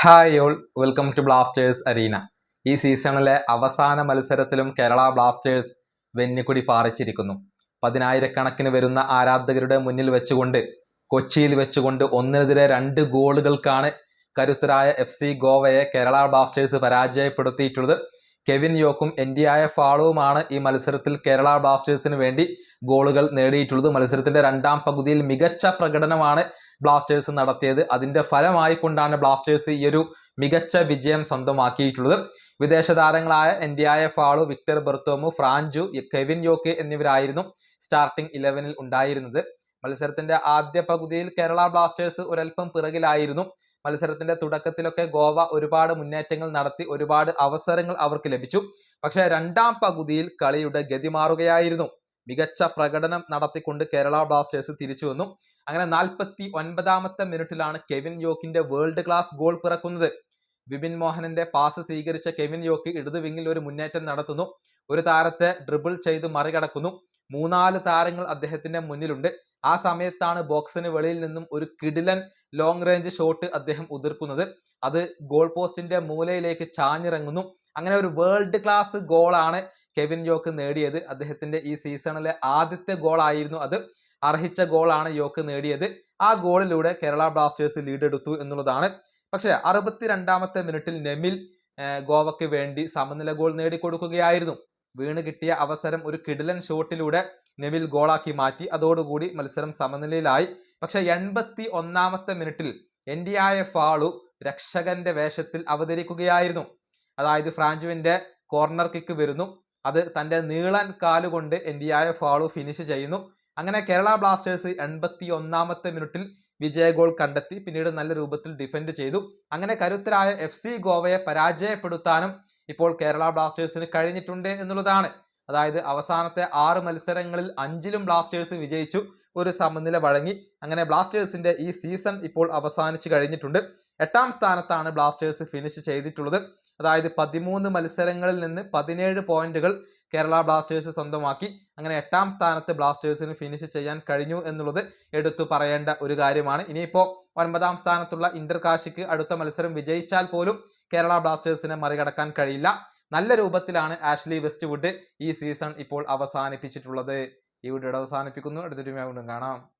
Hi all, welcome to Blasters arena. ഈ സീസണിലെ അവസാന മത്സരത്തിലും കേരള ബ്ലാസ്റ്റേഴ്സ് വെന്നിക്കുടി പാറിച്ചിരിക്കുന്നു. 10,000-കണക്കിന് വരുന്ന ആരാധകരുടെ മുന്നിൽ വെച്ചുകൊണ്ട് കൊച്ചിയിൽ വെച്ചുകൊണ്ട് 1-2 ഗോളുകൾക്കാണ് കരുത്തരായ FC ഗോവയെ കേരള ബ്ലാസ്റ്റേഴ്സ് പരാജയപ്പെടുത്തിയിട്ടുള്ളത്. കെവിൻ യോക്കും എൻഡിയായ ഫാളുവുമാണ് ഈ മത്സരത്തിൽ കേരള ബ്ലാസ്റ്റേഴ്സിന് വേണ്ടി ഗോളുകൾ നേടിയിട്ടുള്ളത്. മത്സരത്തിന്റെ രണ്ടാം പകുതിയിൽ മികച്ച പ്രകടനമാണ് ബ്ലാസ്റ്റേഴ്സ് നടത്തിയത്. അതിന്റെ ഫലമായി കൊണ്ടാണ് ബ്ലാസ്റ്റേഴ്സ് ഈ ഒരു മികച്ച വിജയം സ്വന്തമാക്കിയിട്ടുള്ളത്. വിദേശ താരങ്ങളായ എൻഡിയായ ഫാളു, വിക്ടർ ബെർത്തോമു, ഫ്രാഞ്ചു, കെവിൻ യോക്ക് എന്നിവരായിരുന്നു സ്റ്റാർട്ടിംഗ് 11-ൽ ഉണ്ടായിരുന്നത്. മത്സരത്തിന്റെ ആദ്യ പകുതിയിൽ കേരള ബ്ലാസ്റ്റേഴ്സ് ഒരൽപ്പം പിറകിലായിരുന്നു. മത്സരത്തിന്റെ തുടക്കത്തിലൊക്കെ ഗോവ ഒരുപാട് മുന്നേറ്റങ്ങൾ നടത്തി, ഒരുപാട് അവസരങ്ങൾ അവർക്ക് ലഭിച്ചു. പക്ഷേ രണ്ടാം പകുതിയിൽ കളിയുടെ ഗതി മാറുകയായിരുന്നു. മികച്ച പ്രകടനം നടത്തിക്കൊണ്ട് കേരള ബ്ലാസ്റ്റേഴ്സ് തിരിച്ചു വന്നു. അങ്ങനെ 49-ാമത്തെ മിനിറ്റിലാണ് കെവിൻ യോക്കിന്റെ വേൾഡ് ക്ലാസ് ഗോൾ പിറക്കുന്നത്. വിപിൻ മോഹനന്റെ പാസ് സ്വീകരിച്ച കെവിൻ യോക്ക് ഇടത് വിങ്ങിൽ ഒരു മുന്നേറ്റം നടത്തുന്നു. ഒരു താരത്തെ ഡ്രിബിൾ ചെയ്ത് മറികടക്കുന്നു. 3-4 താരങ്ങൾ അദ്ദേഹത്തിന്റെ മുന്നിലുണ്ട്. ആ സമയത്താണ് ബോക്സിന് വെളിയിൽ നിന്നും ഒരു കിടിലൻ ലോങ് റേഞ്ച് ഷോട്ട് അദ്ദേഹം ഉതിർക്കുന്നത്. അത് ഗോൾ പോസ്റ്റിന്റെ മൂലയിലേക്ക് ചാഞ്ഞിറങ്ങുന്നു. അങ്ങനെ ഒരു വേൾഡ് ക്ലാസ് ഗോളാണ് കെവിൻ യോക്ക് നേടിയത്. അദ്ദേഹത്തിന്റെ ഈ സീസണിലെ ആദ്യത്തെ ഗോളായിരുന്നു അത്. അർഹിച്ച ഗോളാണ് യോക്ക് നേടിയത്. ആ ഗോളിലൂടെ കേരള ബ്ലാസ്റ്റേഴ്സ് ലീഡ് എടുത്തു എന്നുള്ളതാണ്. പക്ഷേ 62-ാമത്തെ മിനിറ്റിൽ നെമിൽ ഗോവയ്ക്ക് വേണ്ടി സമനില ഗോൾ നേടിക്കൊടുക്കുകയായിരുന്നു. വീണ് കിട്ടിയ അവസരം ഒരു കിടിലൻ ഷോട്ടിലൂടെ നെവിൽ ഗോളാക്കി മാറ്റി. അതോടുകൂടി മത്സരം സമനിലയിലായി. പക്ഷെ 81-ാമത്തെ മിനിറ്റിൽ എൻഡിയായ ഫാളു രക്ഷകന്റെ വേഷത്തിൽ അവതരിക്കുകയായിരുന്നു. അതായത് ഫ്രാഞ്ചുവിന്റെ കോർണർ കിക്ക് വരുന്നു. അത് തന്റെ നീളൻ കാലുകൊണ്ട് എൻഡിയായ ഫാളു ഫിനിഷ് ചെയ്യുന്നു. അങ്ങനെ കേരള ബ്ലാസ്റ്റേഴ്സ് 81-ാമത്തെ മിനിറ്റിൽ വിജയ ഗോൾ കണ്ടെത്തി. പിന്നീട് നല്ല രൂപത്തിൽ ഡിഫെൻഡ് ചെയ്തു. അങ്ങനെ കരുത്തരായ FC ഗോവയെ പരാജയപ്പെടുത്താനും ഇപ്പോൾ കേരള ബ്ലാസ്റ്റേഴ്സിന് കഴിഞ്ഞിട്ടുണ്ട് എന്നുള്ളതാണ്. അതായത് അവസാനത്തെ 6 മത്സരങ്ങളിൽ 5-ലും ബ്ലാസ്റ്റേഴ്സ് വിജയിച്ചു, ഒരു സമനില വഴങ്ങി. അങ്ങനെ ബ്ലാസ്റ്റേഴ്സിന്റെ ഈ സീസൺ ഇപ്പോൾ അവസാനിച്ചു കഴിഞ്ഞിട്ടുണ്ട്. 8-ാം സ്ഥാനത്താണ് ബ്ലാസ്റ്റേഴ്സ് ഫിനിഷ് ചെയ്തിട്ടുള്ളത്. അതായത് 13 മത്സരങ്ങളിൽ നിന്ന് 17 പോയിന്റുകൾ കേരള ബ്ലാസ്റ്റേഴ്സ് സ്വന്തമാക്കി. അങ്ങനെ 8-ാം സ്ഥാനത്ത് ബ്ലാസ്റ്റേഴ്സിന് ഫിനിഷ് ചെയ്യാൻ കഴിഞ്ഞു എന്നുള്ളത് എടുത്തു പറയേണ്ട ഒരു കാര്യമാണ്. ഇനിയിപ്പോൾ 9-ാം സ്ഥാനത്തുള്ള ഇന്റർ കാശിക്ക് അടുത്ത മത്സരം വിജയിച്ചാൽ പോലും കേരള ബ്ലാസ്റ്റേഴ്സിനെ മറികടക്കാൻ കഴിയില്ല. നല്ല രൂപത്തിലാണ് ആഷ്ലി വെസ്റ്റ്വുഡ് ഈ സീസൺ ഇപ്പോൾ അവസാനിപ്പിച്ചിട്ടുള്ളത്. ഈ വീഡിയോ അവസാനിപ്പിക്കുന്നു. അടുത്തൊരു വീണ്ടും കാണാം.